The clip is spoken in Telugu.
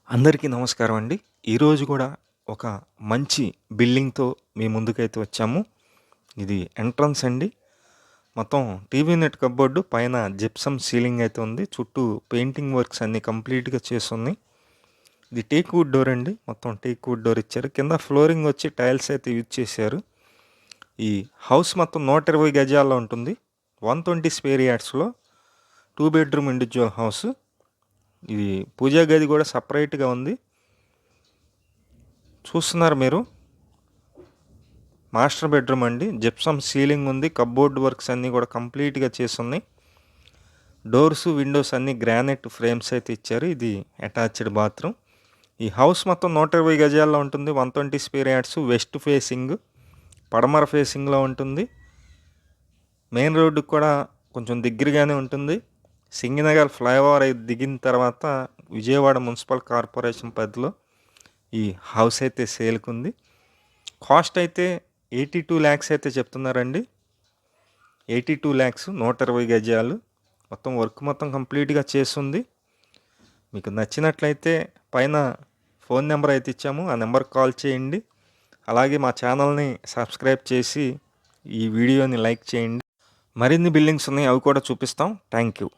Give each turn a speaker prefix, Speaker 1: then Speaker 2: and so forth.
Speaker 1: అందరికీ నమస్కారం అండి. ఈరోజు కూడా ఒక మంచి బిల్డింగ్‌తో మీ ముందుకైతే వచ్చాము. ఇది ఎంట్రన్స్ అండి. మొత్తం టీవీ యూనిట్ కప్‌బోర్డ్ పైన జిప్సమ్ సీలింగ్ అయితే ఉంది. చుట్టూ పెయింటింగ్ వర్క్స్ అన్నీ కంప్లీట్‌గా చేసున్నాయి. ఇది టేక్ వుడ్ డోర్ అండి. మొత్తం టేక్ వుడ్ డోర్ ఇచ్చారు. కింద ఫ్లోరింగ్ వచ్చి టైల్స్ అయితే యూజ్ చేశారు. ఈ హౌస్ మొత్తం 120 గజాల్లో ఉంటుంది. 120 స్క్వేర్ యార్డ్స్‌లో 2 బెడ్‌రూమ్ ఇండివిడ్యువల్ హౌస్. ఇది పూజా గది కూడా సపరేట్‌గా ఉంది. చూస్తున్నారు మీరు. మాస్టర్ బెడ్రూమ్ అండి. జిప్సమ్ సీలింగ్ ఉంది. కప్‌బోర్డ్ వర్క్స్ అన్నీ కూడా కంప్లీట్‌గా చేసున్నాయి. డోర్స్, విండోస్ అన్నీ గ్రానైట్ ఫ్రేమ్స్ అయితే ఇచ్చారు. ఇది అటాచ్డ్ బాత్రూమ్. ఈ హౌస్ మొత్తం 120 గజాల్లో ఉంటుంది. 120 స్క్వేర్ యార్డ్స్. వెస్ట్ ఫేసింగ్, పడమర ఫేసింగ్లో ఉంటుంది. మెయిన్ రోడ్డుకి కూడా కొంచెం దగ్గరగానే ఉంటుంది. సింగినగర్ ఫ్లైఓవర్ అయితే దిగిన తర్వాత విజయవాడ మున్సిపల్ కార్పొరేషన్ పరిధిలో ఈ హౌస్ అయితే సేల్కుంది. కాస్ట్ అయితే 82 lakhs అయితే చెప్తున్నారండి. 82 lakhs, 120 గజాలు. మొత్తం వర్క్ మొత్తం కంప్లీట్‌గా చేసుంది. మీకు నచ్చినట్లయితే పైన ఫోన్ నెంబర్ అయితే ఇచ్చాము. ఆ నెంబర్‌కి కాల్ చేయండి. అలాగే మా ఛానల్‌ని సబ్స్క్రైబ్ చేసి ఈ వీడియోని లైక్ చేయండి. మరిన్ని బిల్డింగ్స్ ఉన్నాయి, అవి కూడా చూపిస్తాం. Thank you.